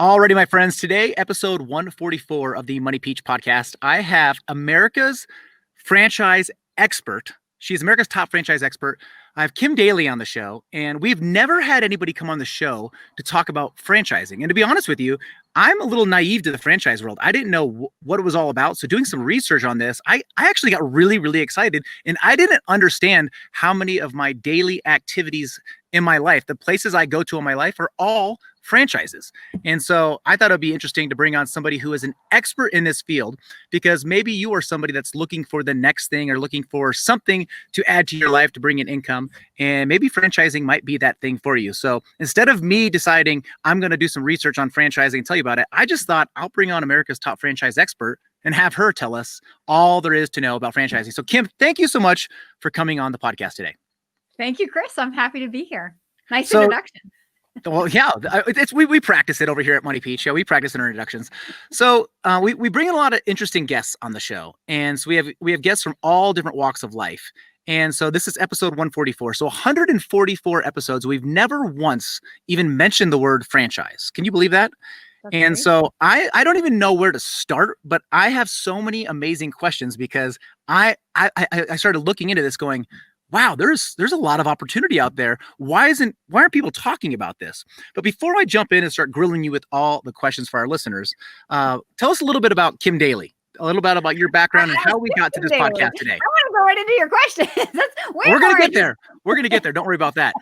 Alrighty, my friends, today, episode 144 of the Money Peach podcast, I have America's franchise expert. She's America's top franchise expert. I have Kim Daly on the show, and we've never had anybody come on the show to talk about franchising. And to be honest with you, I'm a little naive to the franchise world. I didn't know what it was all about. So doing some research on this, I actually got really, really excited. And I didn't understand how many of my daily activities in my life, the places I go to in my life, are all franchises. And so I thought it'd be interesting to bring on somebody who is an expert in this field, because maybe you are somebody that's looking for the next thing or looking for something to add to your life to bring in income. And maybe franchising might be that thing for you. So instead of me deciding I'm going to do some research on franchising and tell you about it, I just thought I'll bring on America's top franchise expert and have her tell us all there is to know about franchising. So Kim, thank you so much for coming on the podcast today. Thank you, Chris. I'm happy to be here. Nice introduction. Well, yeah, we practice it over here at Money Peach. Yeah, we practice in our introductions. So we bring in a lot of interesting guests on the show, and so we have guests from all different walks of life. And so this is episode 144. So 144 episodes. We've never once even mentioned the word franchise. Can you believe that? That's And great. so I don't even know where to start, but I have so many amazing questions because I started looking into this going, wow, there's a lot of opportunity out there. Why aren't people talking about this? But before I jump in and start grilling you with all the questions for our listeners, tell us a little bit about Kim Daly, a little bit about your background and how we got to this podcast today. I want to go right into your questions. We're going to get there. We're going to get there. Don't worry about that.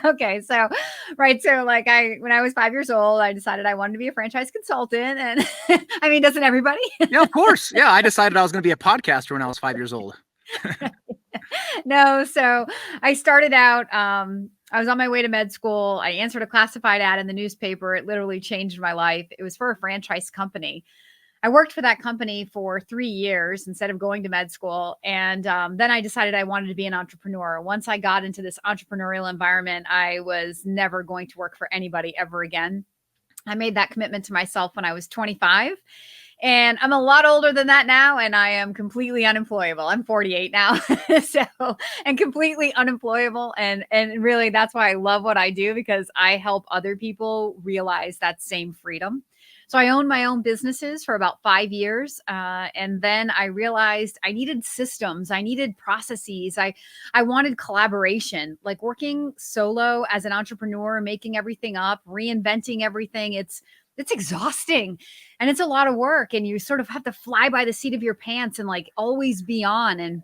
Okay. So when I was 5 years old, I decided I wanted to be a franchise consultant. And I mean, doesn't everybody? Yeah, of course. Yeah. I decided I was going to be a podcaster when I was 5 years old. No. So I started out, I was on my way to med school. I answered a classified ad in the newspaper. It literally changed my life. It was for a franchise company. I worked for that company for 3 years instead of going to med school. And then I decided I wanted to be an entrepreneur. Once I got into this entrepreneurial environment, I was never going to work for anybody ever again. I made that commitment to myself when I was 25. And I'm a lot older than that now, and I am completely unemployable. I'm 48 now, and completely unemployable. And really, that's why I love what I do, because I help other people realize that same freedom. So I owned my own businesses for about 5 years. And then I realized I needed systems. I needed processes. I wanted collaboration, like working solo as an entrepreneur, making everything up, reinventing everything. It's exhausting and it's a lot of work, and you sort of have to fly by the seat of your pants and like always be on. And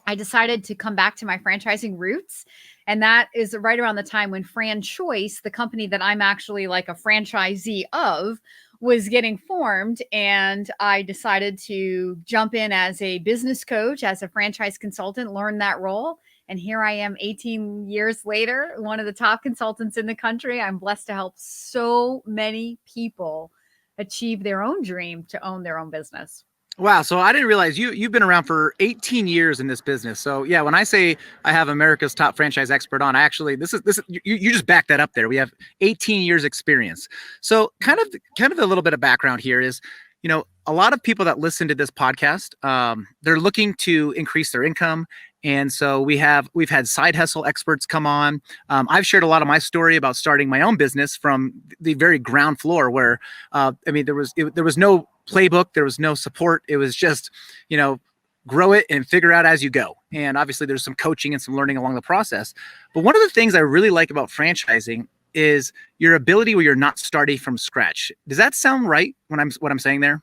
I decided to come back to my franchising roots. And that is right around the time when Fran Choice, the company that I'm actually like a franchisee of, was getting formed. And I decided to jump in as a business coach, as a franchise consultant, learn that role. And here I am 18 years later, one of the top consultants in the country. I'm blessed to help so many people achieve their own dream to own their own business. Wow. So I didn't realize you've been around for 18 years in this business. So yeah, when I say I have America's top franchise expert on, I actually, this is you just back that up there. We have 18 years experience. So kind of a little bit of background here is, a lot of people that listen to this podcast, they're looking to increase their income. And so we've had side hustle experts come on. I've shared a lot of my story about starting my own business from the very ground floor, where there was no playbook, there was no support. It was just, grow it and figure out as you go. And obviously there's some coaching and some learning along the process. But one of the things I really like about franchising is your ability where you're not starting from scratch. Does that sound right what I'm saying there?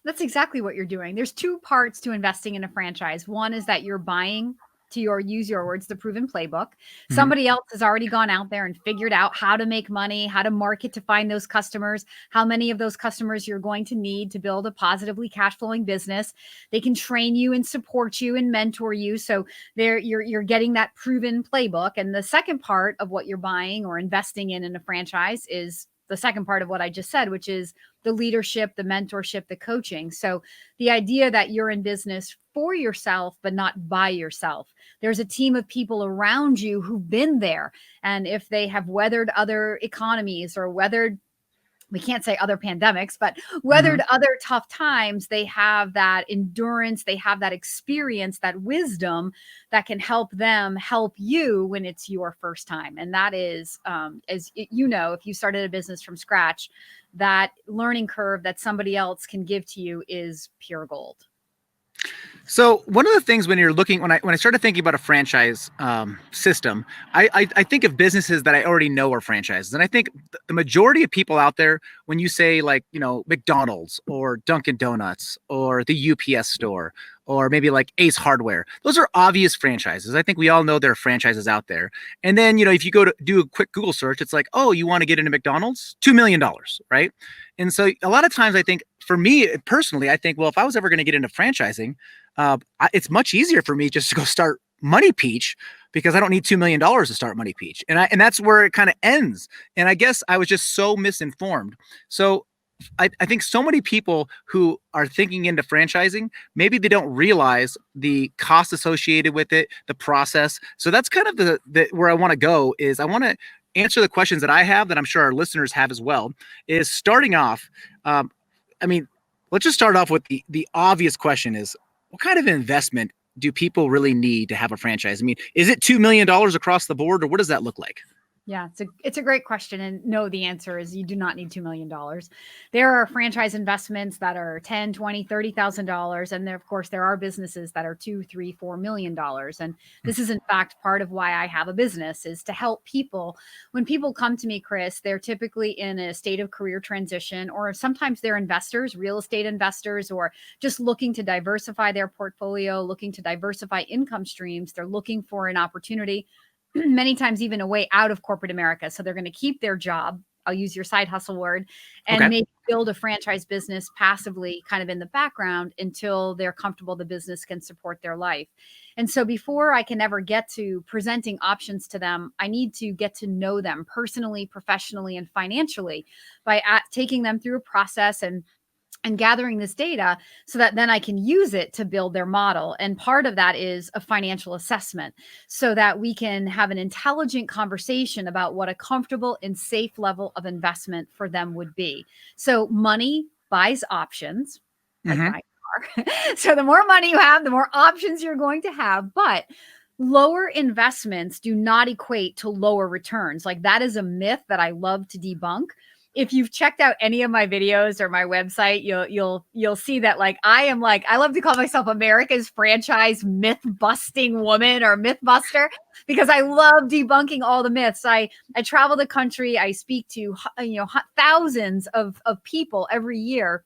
That's exactly what you're doing. There's two parts to investing in a franchise. One is that you're buying, to use your words, the proven playbook. Mm-hmm. Somebody else has already gone out there and figured out how to make money, how to market to find those customers, how many of those customers you're going to need to build a positively cash flowing business. They can train you and support you and mentor you. So you're getting that proven playbook. And the second part of what you're buying or investing in a franchise is the second part of what I just said, which is the leadership, the mentorship, the coaching. So the idea that you're in business for yourself, but not by yourself. There's a team of people around you who've been there. And if they have weathered other economies or weathered we can't say other pandemics, but weathered other tough times, they have that endurance, they have that experience, that wisdom that can help them help you when it's your first time. And that is, you know, if you started a business from scratch, that learning curve that somebody else can give to you is pure gold. So one of the things when you're looking, when I started thinking about a franchise system, I think of businesses that I already know are franchises, and I think the majority of people out there, when you say like McDonald's or Dunkin' Donuts or the UPS store or maybe like Ace Hardware, those are obvious franchises. I think we all know there are franchises out there. And then if you go to do a quick Google search, it's like, oh, you want to get into McDonald's, $2 million, right? And so a lot of times I think for me personally, I think, well, if I was ever going to get into franchising, it's much easier for me just to go start Money Peach because I don't need $2 million to start Money Peach. And that's where it kind of ends. And I guess I was just so misinformed. So I think so many people who are thinking into franchising, maybe they don't realize the cost associated with it, the process. So that's kind of the where I want to go is I want to answer the questions that I have that I'm sure our listeners have as well, is starting off. I mean, let's just start off with the obvious question is, what kind of investment do people really need to have a franchise? I mean, is it $2 million across the board, or what does that look like? Yeah, it's a great question. And no, the answer is you do not need $2 million. There are franchise investments that are $10, $20, $30,000. And there, of course, there are businesses that are $2, $3, $4 million. And this is in fact part of why I have a business, is to help people. When people come to me, Chris, they're typically in a state of career transition, or sometimes they're investors, real estate investors, or just looking to diversify their portfolio, looking to diversify income streams. They're looking for an opportunity, many times even a way out of corporate America. So they're going to keep their job. I'll use your side hustle word, and maybe build a franchise business passively kind of in the background until they're comfortable the business can support their life. And so before I can ever get to presenting options to them, I need to get to know them personally, professionally, and financially by taking them through a process and gathering this data so that then I can use it to build their model. And part of that is a financial assessment so that we can have an intelligent conversation about what a comfortable and safe level of investment for them would be. So money buys options, like my car. So the more money you have, the more options you're going to have. But lower investments do not equate to lower returns. Like, that is a myth that I love to debunk. If you've checked out any of my videos or my website, you'll see that I love to call myself America's franchise myth busting woman or myth buster, because I love debunking all the myths. I travel the country. I speak to thousands of people every year.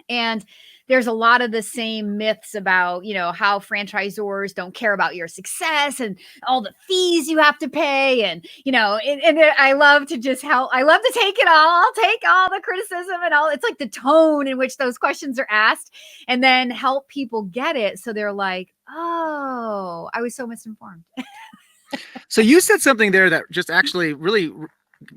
And there's a lot of the same myths about, how franchisors don't care about your success and all the fees you have to pay. And I love to just help. I love to take it all. I'll take all the criticism and all. It's like the tone in which those questions are asked, and then help people get it. So they're like, oh, I was so misinformed. So you said something there that just actually really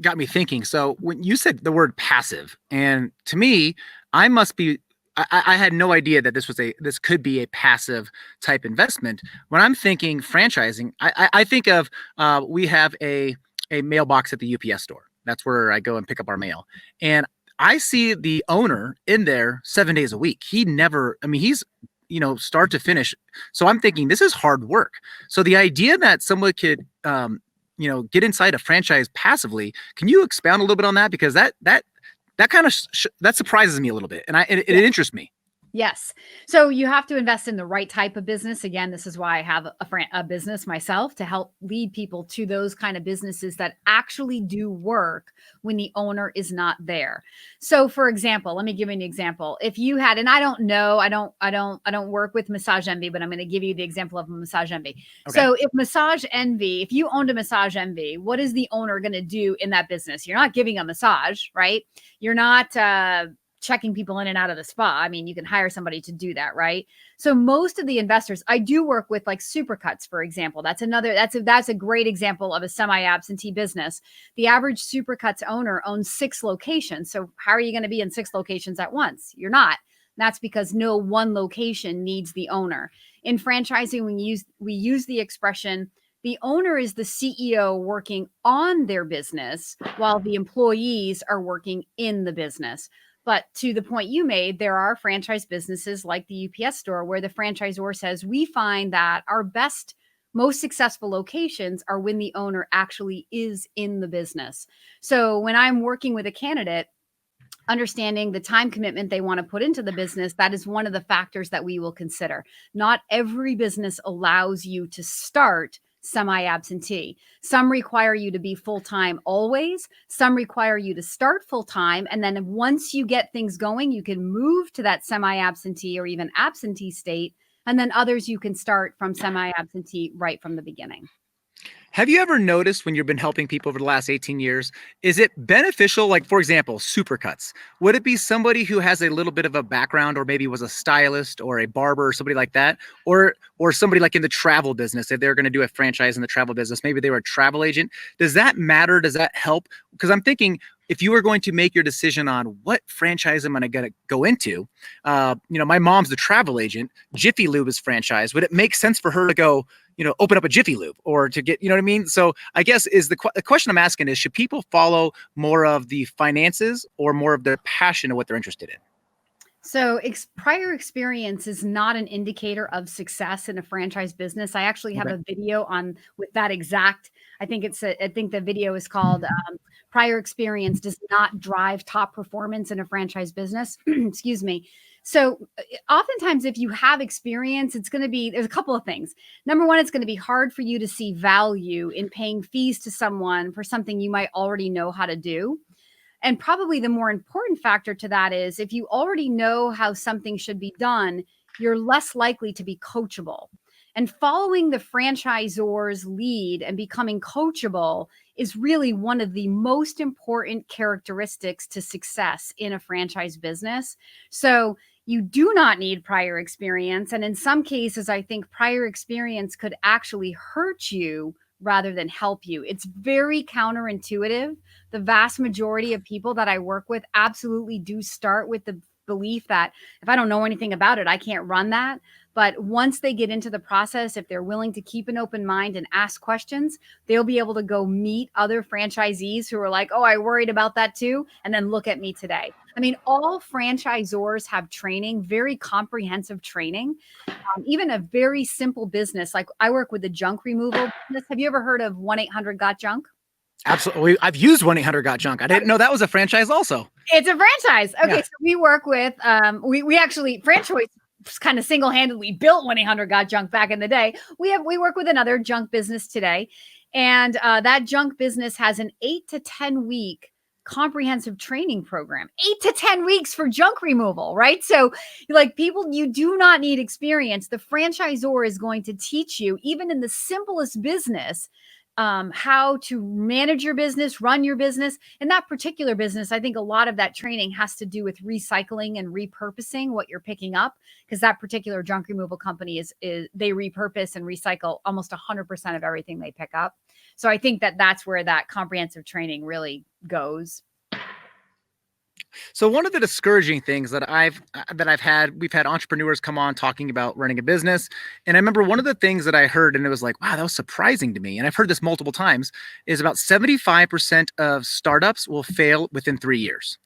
got me thinking. So when you said the word passive, and to me, I had no idea that this could be a passive type investment. When I'm thinking franchising, I think of we have a mailbox at the UPS store. That's where I go and pick up our mail, and I see the owner in there 7 days a week. He's start to finish. So I'm thinking this is hard work. So the idea that someone could get inside a franchise passively, can you expound a little bit on that? Because that kind of that surprises me a little bit, and it interests me. Yes. So you have to invest in the right type of business. Again, this is why I have a business myself, to help lead people to those kind of businesses that actually do work when the owner is not there. So for example, let me give you an example. If you had, and I don't work with Massage Envy, but I'm going to give you the example of Massage Envy. Okay. So if you owned a Massage Envy, what is the owner going to do in that business? You're not giving a massage, right? You're not, checking people in and out of the spa. I mean, you can hire somebody to do that, right? So most of the investors, I do work with, like Supercuts, for example. That's a great example of a semi-absentee business. The average Supercuts owner owns 6 locations. So how are you going to be in 6 locations at once? You're not. That's because no one location needs the owner. In franchising, we use the expression, The owner is the CEO working on their business while the employees are working in the business. But to the point you made, there are franchise businesses like the UPS store where the franchisor says, we find that our best, most successful locations are when the owner actually is in the business. So when I'm working with a candidate, understanding the time commitment they want to put into the business, that is one of the factors that we will consider. Not every business allows you to start semi-absentee. Some require you to be full-time always. Some require you to start full-time. And then once you get things going, you can move to that semi-absentee or even absentee state. And then others you can start from semi-absentee right from the beginning. Have you ever noticed when you've been helping people over the last 18 years, is it beneficial? Like, for example, supercuts. Would it be somebody who has a little bit of a background or maybe was a stylist or a barber or somebody like that? Or somebody like in the travel business, if they're going to do a franchise in the travel business, maybe they were a travel agent. Does that matter? Does that help? Because I'm thinking if you were going to make your decision on what franchise am I going to go into, my mom's the travel agent, Jiffy Lube is franchise. Would it make sense for her to go, open up a Jiffy Lube or to get, you know what I mean? So I guess is the question I'm asking is, should people follow more of the finances or more of their passion of what they're interested in? So prior experience is not an indicator of success in a franchise business. I actually have a video on with that exact. I think the video is called "Prior Experience Does Not Drive Top Performance in a Franchise Business." Excuse me. So oftentimes, if you have experience, there's a couple of things. Number one, it's going to be hard for you to see value in paying fees to someone for something you might already know how to do. And probably the more important factor to that is if you already know how something should be done, you're less likely to be coachable. And following the franchisor's lead and becoming coachable is really one of the most important characteristics to success in a franchise business. So you do not need prior experience. And in some cases, I think prior experience could actually hurt you rather than help you. It's very counterintuitive. The vast majority of people that I work with absolutely do start with the belief that if I don't know anything about it, I can't run that. But once they get into the process, if they're willing to keep an open mind and ask questions, they'll be able to go meet other franchisees who are like, oh, I worried about that too. And then look at me today. I mean, all franchisors have training, very comprehensive training. Even a very simple business, like I work with the junk removal business. Have you ever heard of 1-800-GOT-JUNK? Absolutely. I've used 1-800-GOT-JUNK. I didn't know that was a franchise also. It's a franchise. Okay. Yeah. So we work with, we actually, franchise kind of single-handedly built 1-800-GOT-JUNK back in the day. We work with another junk business today. And that junk business has an 8 to 10 week comprehensive training program, 8 to 10 weeks for junk removal, right? So like people, you do not need experience. The franchisor is going to teach you, even in the simplest business, how to manage your business, run your business. In that particular business, I think a lot of that training has to do with recycling and repurposing what you're picking up, because that particular junk removal company is they repurpose and recycle almost 100% of everything they pick up. So I think that's where that comprehensive training really goes. So one of the discouraging things that we've had entrepreneurs come on talking about running a business. And I remember one of the things that I heard, and it was like, wow, that was surprising to me. And I've heard this multiple times, is about 75% of startups will fail within 3 years.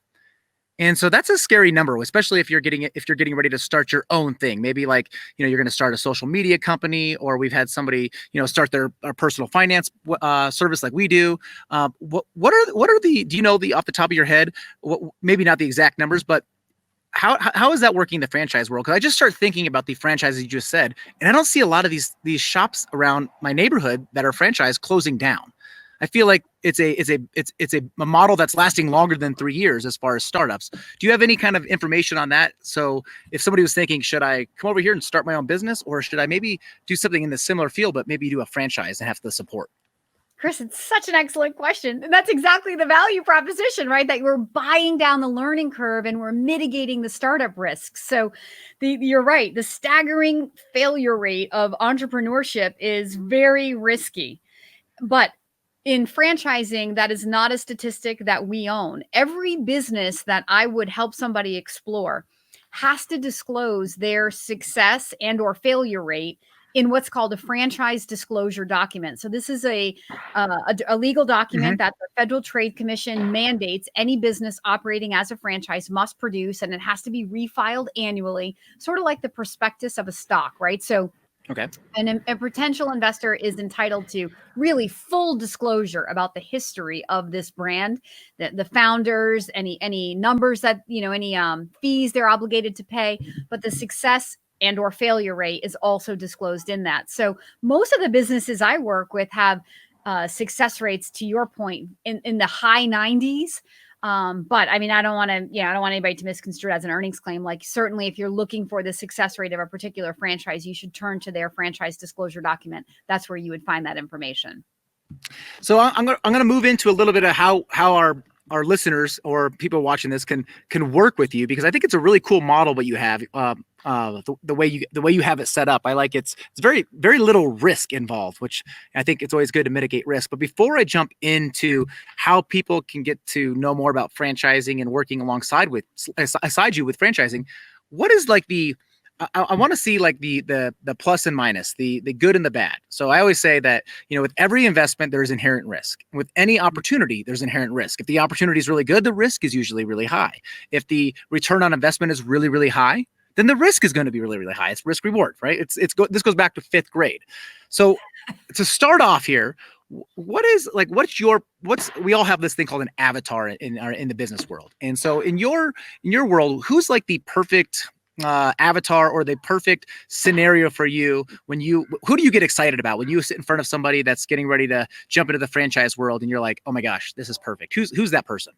And so that's a scary number, especially if you're getting ready to start your own thing. Maybe like, you're going to start a social media company, or we've had somebody, start their personal finance service like we do. What are the, do you know the off the top of your head, maybe not the exact numbers, but how is that working in the franchise world? Because I just start thinking about the franchises you just said, and I don't see a lot of these shops around my neighborhood that are franchise closing down. I feel like it's a model that's lasting longer than 3 years as far as startups. Do you have any kind of information on that? So if somebody was thinking, should I come over here and start my own business, or should I maybe do something in the similar field, but maybe do a franchise and have the support? Chris, it's such an excellent question. And that's exactly the value proposition, right? That we're buying down the learning curve and we're mitigating the startup risks. So you're right. The staggering failure rate of entrepreneurship is very risky. But in franchising, that is not a statistic that we own. Every business that I would help somebody explore has to disclose their success and or failure rate in what's called a franchise disclosure document. So this is a legal document that the Federal Trade Commission mandates any business operating as a franchise must produce, and it has to be refiled annually, sort of like the prospectus of a stock, right? So Okay. and a potential investor is entitled to really full disclosure about the history of this brand, the founders, any numbers that, any fees they're obligated to pay, but the success and or failure rate is also disclosed in that. So most of the businesses I work with have success rates, to your point, in the high 90s. But I mean, I don't want anybody to misconstrue it as an earnings claim. Like, certainly if you're looking for the success rate of a particular franchise, you should turn to their franchise disclosure document. That's where you would find that information. So I'm gonna move into a little bit of how our listeners or people watching this can work with you, because I think it's a really cool model what you have. The way you have it set up, I like it's very little risk involved, which I think it's always good to mitigate risk. But before I jump into how people can get to know more about franchising and working alongside you with franchising, what is like I want to see like the plus and minus, the good and the bad. So I always say that, with every investment, there's inherent risk. With any opportunity, there's inherent risk. If the opportunity is really good, the risk is usually really high. If the return on investment is really, really high, then the risk is going to be really, really high. It's risk reward, right? This goes back to fifth grade. So to start off here, we all have this thing called an avatar in the business world. And so in your world, who's like the perfect avatar or the perfect scenario for you who do you get excited about when you sit in front of somebody that's getting ready to jump into the franchise world and you're like, oh my gosh, this is perfect? Who's that person?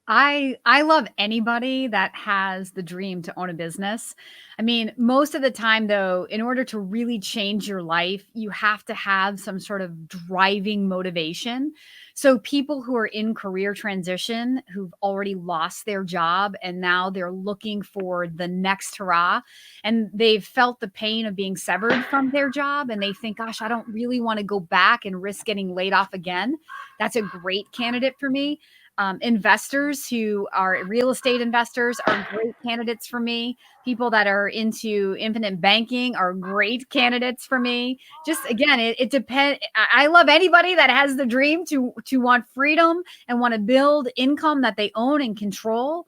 I love anybody that has the dream to own a business. I mean, most of the time though, in order to really change your life, you have to have some sort of driving motivation. So people who are in career transition, who've already lost their job and now they're looking for the next hurrah, and they've felt the pain of being severed from their job and they think, gosh, I don't really want to go back and risk getting laid off again. That's a great candidate for me. Investors who are real estate investors are great candidates for me. People that are into infinite banking are great candidates for me. Just again, it depends. I love anybody that has the dream to want freedom and want to build income that they own and control.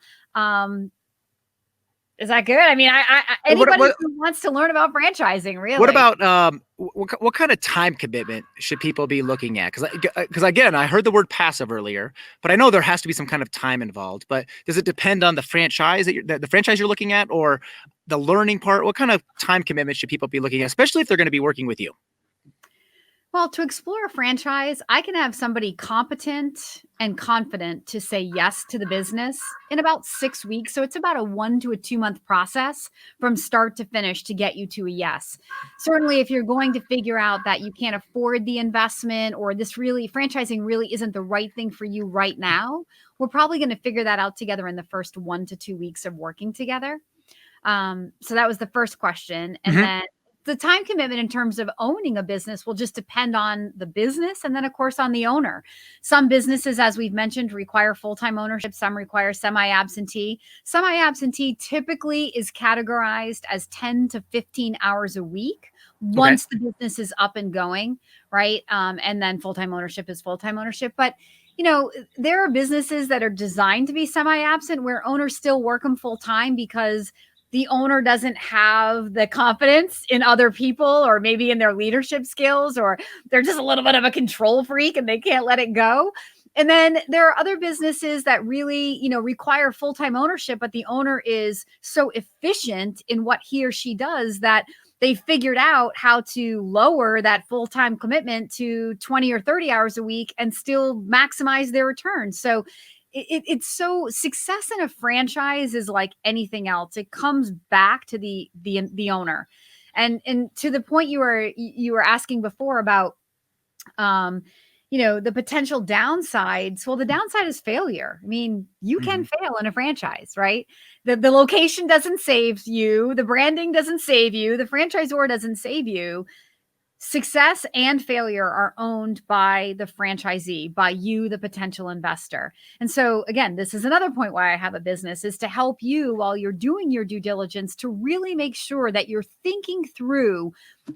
Is that good? I mean, anybody who wants to learn about franchising, really. What about what kind of time commitment should people be looking at? Because again, I heard the word passive earlier, but I know there has to be some kind of time involved. But does it depend on the franchise the franchise you're looking at, or the learning part? What kind of time commitment should people be looking at, especially if they're going to be working with you? Well, to explore a franchise, I can have somebody competent and confident to say yes to the business in about 6 weeks. So it's about a 1 to 2 month process from start to finish to get you to a yes. Certainly, if you're going to figure out that you can't afford the investment, or franchising really isn't the right thing for you right now, we're probably going to figure that out together in the first 1 to 2 weeks of working together. So that was the first question. And then the time commitment in terms of owning a business will just depend on the business and then, of course, on the owner. Some businesses, as we've mentioned, require full-time ownership. Some require semi-absentee. Semi-absentee typically is categorized as 10 to 15 hours a week once the business is up and going, right? And then full-time ownership is full-time ownership. But there are businesses that are designed to be semi-absent where owners still work them full-time because the owner doesn't have the confidence in other people, or maybe in their leadership skills, or they're just a little bit of a control freak and they can't let it go. And then there are other businesses that really, require full-time ownership, but the owner is so efficient in what he or she does that they figured out how to lower that full-time commitment to 20 or 30 hours a week and still maximize their return. So it's so success in a franchise is like anything else. It comes back to the owner, and to the point you were asking before about, the potential downsides. Well, the downside is failure. I mean, you can fail in a franchise, right? The location doesn't save you. The branding doesn't save you. The franchisor doesn't save you. Success and failure are owned by the franchisee, by you, the potential investor. And so, again, this is another point why I have a business, is to help you while you're doing your due diligence to really make sure that you're thinking through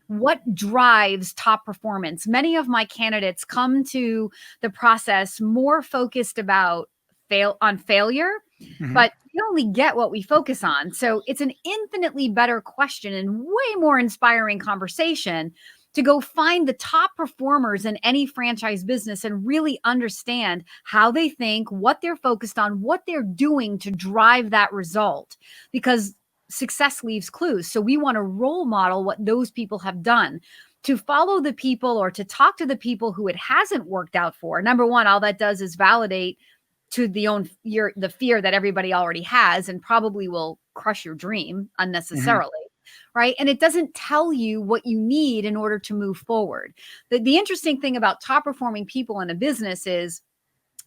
what drives top performance. Many of my candidates come to the process more focused about failure, but we only get what we focus on. So it's an infinitely better question and way more inspiring conversation to go find the top performers in any franchise business and really understand how they think, what they're focused on, what they're doing to drive that result, because success leaves clues. So we want to role model what those people have done, to follow the people or to talk to the people who it hasn't worked out for. Number one, all that does is validate to the fear that everybody already has and probably will crush your dream unnecessarily. Right. And it doesn't tell you what you need in order to move forward. The interesting thing about top performing people in a business is,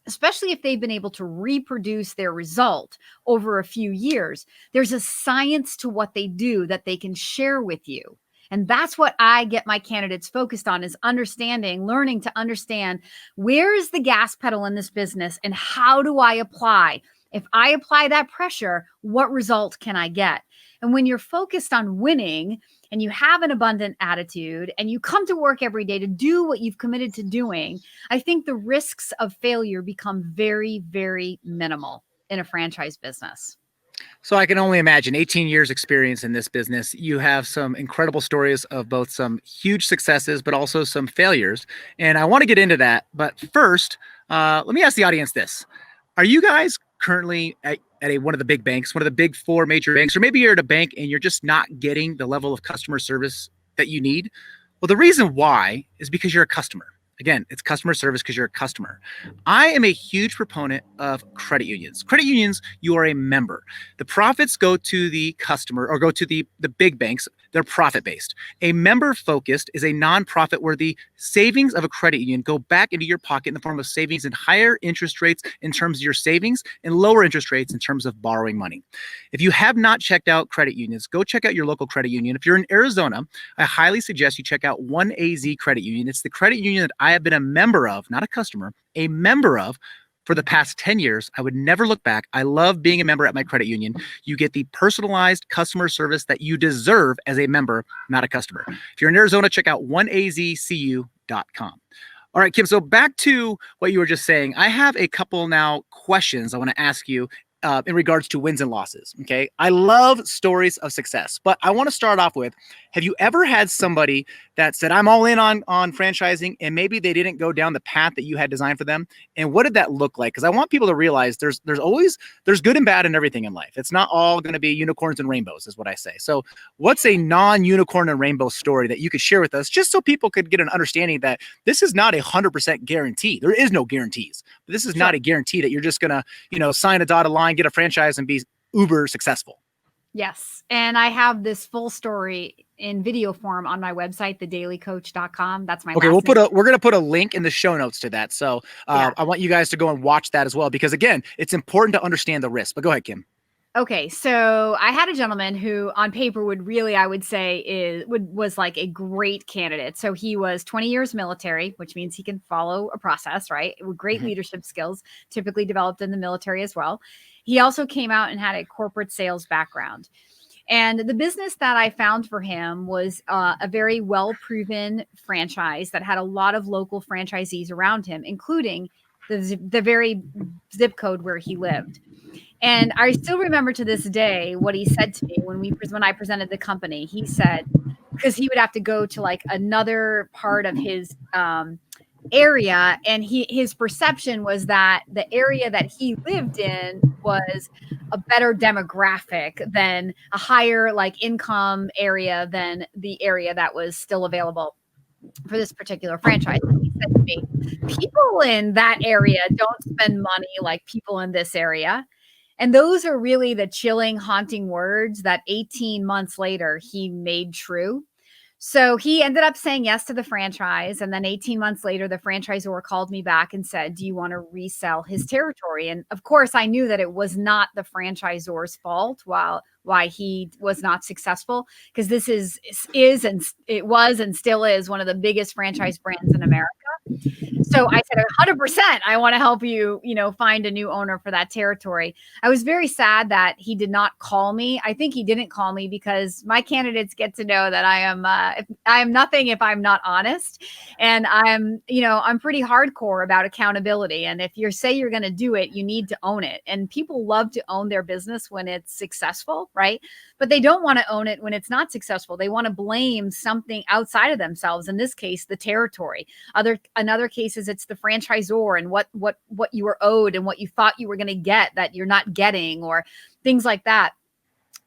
especially if they've been able to reproduce their result over a few years, there's a science to what they do that they can share with you. And that's what I get my candidates focused on, is learning to understand, where is the gas pedal in this business and how do I apply? If I apply that pressure, what result can I get? And when you're focused on winning and you have an abundant attitude and you come to work every day to do what you've committed to doing, I think the risks of failure become very, very minimal in a franchise business. So I can only imagine 18 years experience in this business. You have some incredible stories of both some huge successes, but also some failures. And I want to get into that. But first, let me ask the audience this. Are you guys currently at one of the big banks, one of the big four major banks, or maybe you're at a bank and you're just not getting the level of customer service that you need? Well, the reason why is because you're a customer. Again, it's customer service because you're a customer. I am a huge proponent of credit unions. Credit unions, you are a member. The profits go to the customer or go to the big banks. They're profit-based. A member-focused is a nonprofit where the savings of a credit union go back into your pocket in the form of savings and higher interest rates in terms of your savings and lower interest rates in terms of borrowing money. If you have not checked out credit unions, go check out your local credit union. If you're in Arizona, I highly suggest you check out 1AZ Credit Union. It's the credit union that I have been a member of, not a customer, a member of for the past 10 years. I would never look back. I love being a member at my credit union. You get the personalized customer service that you deserve as a member, not a customer. If you're in Arizona, check out 1azcu.com. All right, Kim, so back to what you were just saying. I have a couple now questions I want to ask you in regards to wins and losses. Okay. I love stories of success, but I want to start off with, have you ever had somebody that said, I'm all in on franchising, and maybe they didn't go down the path that you had designed for them? And what did that look like? Because I want people to realize there's good and bad in everything in life. It's not all going to be unicorns and rainbows, is what I say. So what's a non-unicorn and rainbow story that you could share with us, just so people could get an understanding that this is not 100% guarantee. There is no guarantees, but this is not a guarantee that you're just going to, sign a dotted line, get a franchise, and be uber successful. Yes. And I have this full story in video form on my website, thedalycoach.com. That's my okay. We're going to put a link in the show notes to that. So I want you guys to go and watch that as well, because again, it's important to understand the risk. But go ahead, Kim. Okay, so I had a gentleman who on paper I would say was like a great candidate. So he was 20 years military, which means he can follow a process, right? With great leadership skills, typically developed in the military as well. He also came out and had a corporate sales background. And the business that I found for him was a very well-proven franchise that had a lot of local franchisees around him, including the very zip code where he lived. And I still remember to this day what he said to me when I presented the company. He said, because he would have to go to like another part of his area, and his perception was that the area that he lived in was a better demographic than a higher like income area than the area that was still available for this particular franchise. And he said to me, people in that area don't spend money like people in this area. And those are really the chilling, haunting words that 18 months later he made true. So he ended up saying yes to the franchise. And then 18 months later, the franchisor called me back and said, do you want to resell his territory? And of course, I knew that it was not the franchisor's fault why he was not successful, because this is and it was and still is one of the biggest franchise brands in America. So I said, 100%, I want to help you, find a new owner for that territory. I was very sad that he did not call me. I think he didn't call me because my candidates get to know that I am nothing if I'm not honest. And I'm pretty hardcore about accountability. And if you say you're going to do it, you need to own it. And people love to own their business when it's successful, right? But they don't want to own it when it's not successful. They want to blame something outside of themselves. In this case, the territory. In other cases, it's the franchisor and what you were owed and what you thought you were going to get that you're not getting, or things like that.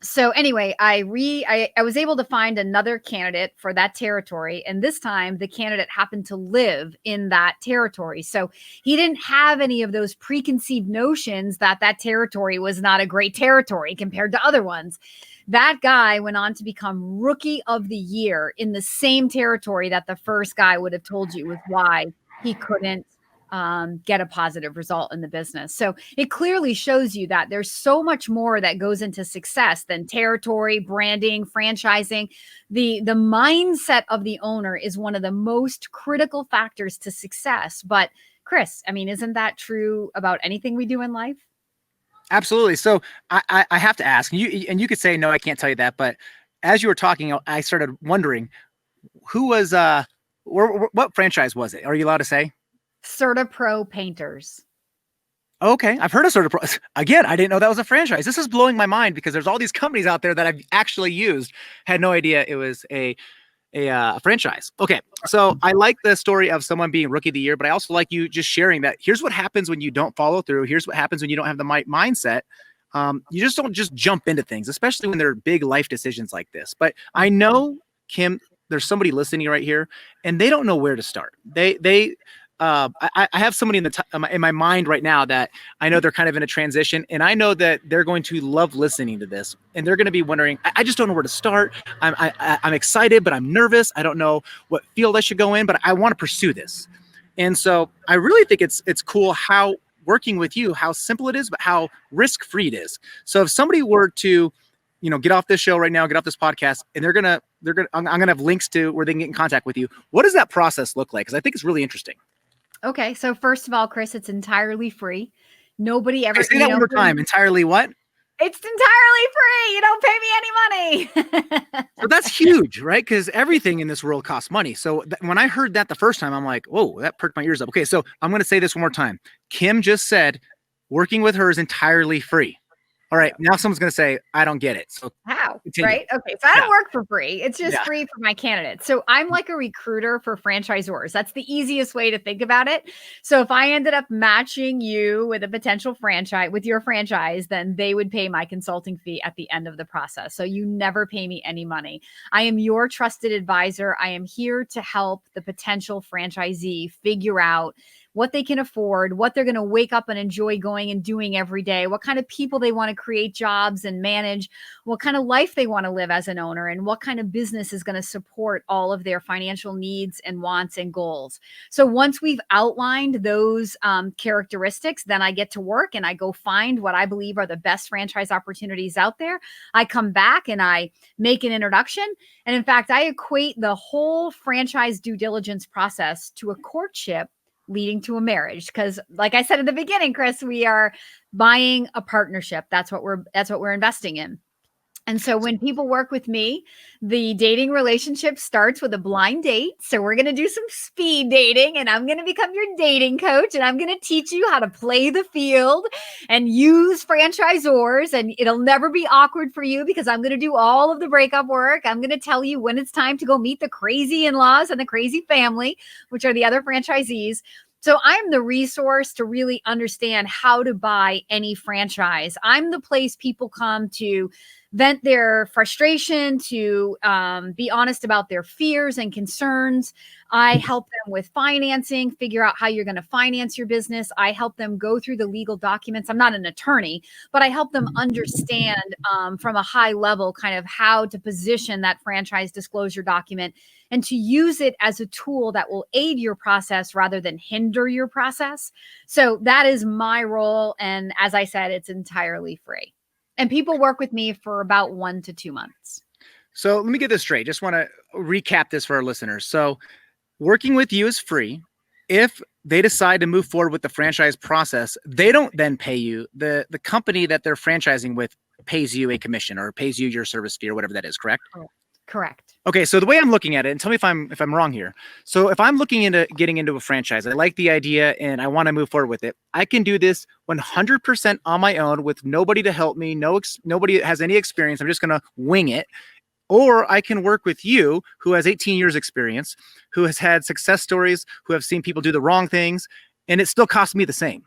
So anyway, I was able to find another candidate for that territory. And this time the candidate happened to live in that territory. So he didn't have any of those preconceived notions that territory was not a great territory compared to other ones. That guy went on to become Rookie of the Year in the same territory that the first guy would have told you was why he couldn't get a positive result in the business. So it clearly shows you that there's so much more that goes into success than territory, branding, franchising. The mindset of the owner is one of the most critical factors to success. But Chris, I mean, isn't that true about anything we do in life? Absolutely. So I have to ask you, and you could say, no, I can't tell you that. But as you were talking, I started wondering who was, what franchise was it? Are you allowed to say? CertaPro Painters. Okay, I've heard of CertaPro. Again, I didn't know that was a franchise. This is blowing my mind because there's all these companies out there that I've actually used. Had no idea it was a franchise. Okay, so I like the story of someone being Rookie of the Year, but I also like you just sharing that here's what happens when you don't follow through. Here's what happens when you don't have the mindset. You just don't just jump into things, especially when they're big life decisions like this. But I know, Kim, there's somebody listening right here, and they don't know where to start. I have somebody in my mind right now that I know they're kind of in a transition, and I know that they're going to love listening to this, and they're going to be wondering, I just don't know where to start. I'm excited, but I'm nervous. I don't know what field I should go in, but I want to pursue this. And so I really think it's cool how working with you, how simple it is, but how risk-free it is. So if somebody were to, get off this show right now, get off this podcast, and I'm going to have links to where they can get in contact with you. What does that process look like? Because I think it's really interesting. Okay, so first of all, Chris, it's entirely free. Nobody ever. Say that one more time. Entirely what? It's entirely free. You don't pay me any money. So that's huge, right? Because everything in this world costs money. So when I heard that the first time, I'm like, whoa, that perked my ears up. Okay, so I'm going to say this one more time. Kim just said working with her is entirely free. All right, now someone's going to say, I don't get it. So how? Continue. Right? Okay, so I don't work for free. It's just free for my candidates. So I'm like a recruiter for franchisors. That's the easiest way to think about it. So if I ended up matching you with a potential franchise, with your franchise, then they would pay my consulting fee at the end of the process. So you never pay me any money. I am your trusted advisor. I am here to help the potential franchisee figure out what they can afford, what they're going to wake up and enjoy going and doing every day, what kind of people they want to create jobs and manage, what kind of life they want to live as an owner, and what kind of business is going to support all of their financial needs and wants and goals. So once we've outlined those characteristics, then I get to work and I go find what I believe are the best franchise opportunities out there. I come back and I make an introduction. And in fact, I equate the whole franchise due diligence process to a courtship leading to a marriage. Because like I said at the beginning, Chris, we are buying a partnership. That's what we're investing in. And so when people work with me, the dating relationship starts with a blind date. So we're going to do some speed dating, and I'm going to become your dating coach, and I'm going to teach you how to play the field and use franchisors. And it'll never be awkward for you because I'm going to do all of the breakup work. I'm going to tell you when it's time to go meet the crazy in-laws and the crazy family, which are the other franchisees. So I'm the resource to really understand how to buy any franchise. I'm the place people come to vent their frustration, to be honest about their fears and concerns. I help them with financing, figure out how you're going to finance your business. I help them go through the legal documents. I'm not an attorney, but I help them understand from a high level kind of how to position that franchise disclosure document and to use it as a tool that will aid your process rather than hinder your process. So that is my role. And as I said, it's entirely free. And people work with me for about 1 to 2 months. So let me get this straight. Just want to recap this for our listeners. So working with you is free. If they decide to move forward with the franchise process, they don't then pay you. The company that they're franchising with pays you a commission or pays you your service fee or whatever that is, correct? Correct. Okay, so the way I'm looking at it, and tell me if I'm wrong here. So if I'm looking into getting into a franchise, I like the idea and I want to move forward with it. I can do this 100% on my own with nobody to help me. Nobody has any experience. I'm just going to wing it. Or I can work with you, who has 18 years experience, who has had success stories, who have seen people do the wrong things, and it still costs me the same.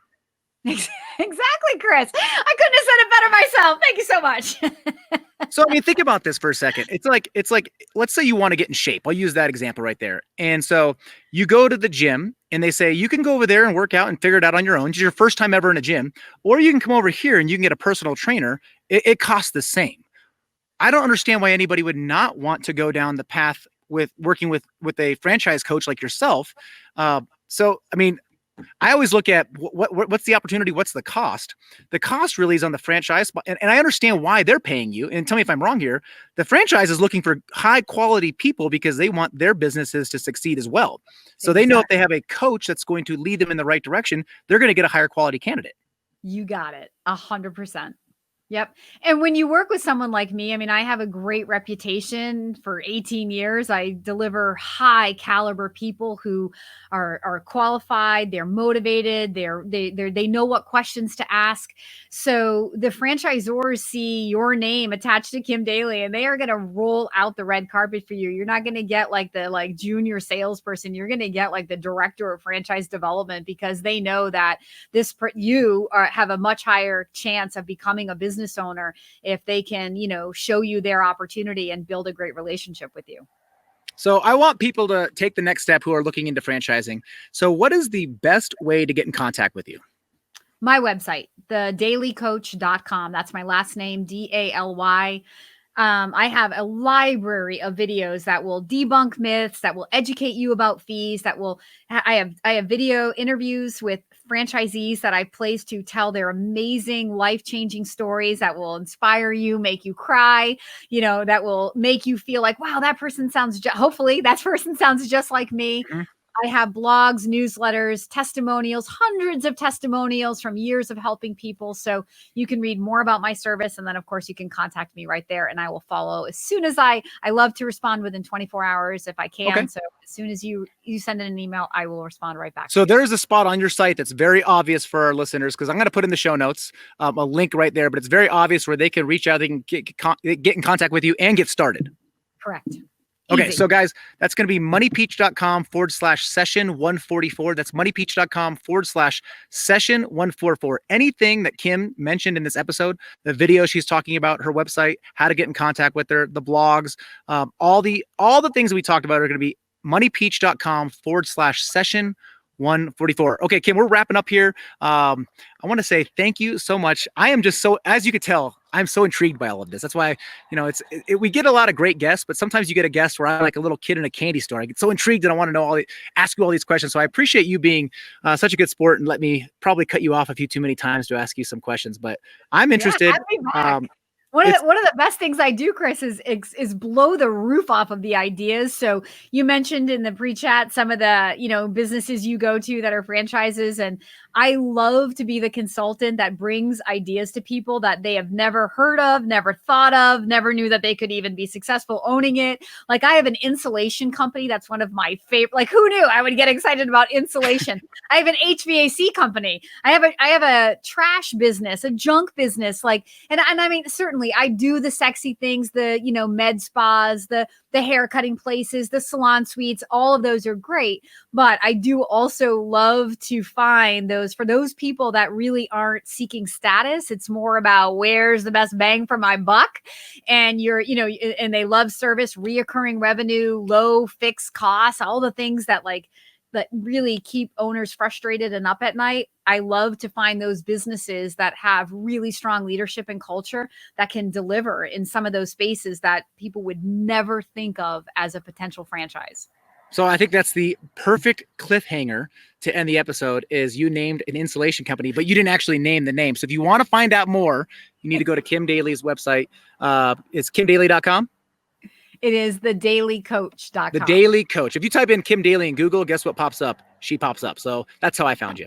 Exactly, Chris. I couldn't have said it better myself. Thank you so much. So, I mean, think about this for a second. It's like, let's say you want to get in shape. I'll use that example right there. And so you go to the gym and they say, you can go over there and work out and figure it out on your own. It's your first time ever in a gym, or you can come over here and you can get a personal trainer. It costs the same. I don't understand why anybody would not want to go down the path with working with a franchise coach like yourself. So, I mean, I always look at what's the opportunity, what's the cost. The cost really is on the franchise, and I understand why they're paying you. And tell me if I'm wrong here. The franchise is looking for high quality people because they want their businesses to succeed as well. So They know if they have a coach that's going to lead them in the right direction, they're going to get a higher quality candidate. You got it. 100%. Yep. And when you work with someone like me, I mean, I have a great reputation for 18 years. I deliver high caliber people who are qualified, they're motivated, they know what questions to ask. So the franchisors see your name attached to Kim Daly and they are going to roll out the red carpet for you. You're not going to get like the junior salesperson. You're going to get like the director of franchise development because they know that you have a much higher chance of becoming a business owner if they can, show you their opportunity and build a great relationship with you. So I want people to take the next step who are looking into franchising. So what is the best way to get in contact with you? My website, thedalycoach.com. That's my last name, Daly. I have a library of videos that will debunk myths, that will educate you about fees, I have video interviews with franchisees that I place to tell their amazing life-changing stories that will inspire you, make you cry, that will make you feel like, wow, that person hopefully that person sounds just like me. Mm-hmm. I have blogs, newsletters, testimonials, hundreds of testimonials from years of helping people. So you can read more about my service. And then, of course, you can contact me right there and I will follow as soon as I love to respond within 24 hours if I can. Okay. So as soon as you send in an email, I will respond right back. So there's a spot on your site that's very obvious for our listeners, because I'm going to put in the show notes a link right there, but it's very obvious where they can reach out, they can get in contact with you and get started. Correct. Okay, so guys, that's going to be moneypeach.com/session 144. That's moneypeach.com/session 144. Anything that Kim mentioned in this episode, the video she's talking about, her website, how to get in contact with her, the blogs, all the things that we talked about are going to be moneypeach.com/session 144. Okay, Kim, we're wrapping up here. I want to say thank you so much. I am just so, as you could tell, I'm so intrigued by all of this. That's why, we get a lot of great guests, but sometimes you get a guest where I'm like a little kid in a candy store. I get so intrigued and I want to ask you all these questions. So I appreciate you being such a good sport and let me probably cut you off a few too many times to ask you some questions, but I'm interested. One of the best things I do, Chris, is blow the roof off of the ideas. So you mentioned in the pre-chat some of the, businesses you go to that are franchises. And I love to be the consultant that brings ideas to people that they have never heard of, never thought of, never knew that they could even be successful owning it. Like I have an insulation company. That's one of my favorite, like who knew I would get excited about insulation? I have an HVAC company. I have a trash business, a junk business. And I mean, certainly definitely, I do the sexy things, the, med spas, the hair cutting places, the salon suites, all of those are great. But I do also love to find those for those people that really aren't seeking status. It's more about where's the best bang for my buck. And and they love service, reoccurring revenue, low fixed costs, all the things that really keep owners frustrated and up at night. I love to find those businesses that have really strong leadership and culture that can deliver in some of those spaces that people would never think of as a potential franchise. So I think that's the perfect cliffhanger to end the episode. Is you named an insulation company, but you didn't actually name the name. So if you want to find out more, you need to go to Kim Daly's website. It's kimdaly.com. It is thedalycoach.com. The Daly Coach. If you type in Kim Daly in Google, guess what pops up? She pops up. So that's how I found you.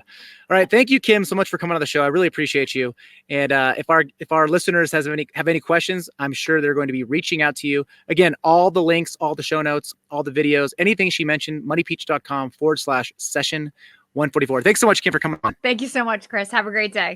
All right. Thank you, Kim, so much for coming on the show. I really appreciate you. And if our listeners have any questions, I'm sure they're going to be reaching out to you. Again, all the links, all the show notes, all the videos, anything she mentioned, moneypeach.com/session 144. Thanks so much, Kim, for coming on. Thank you so much, Chris. Have a great day.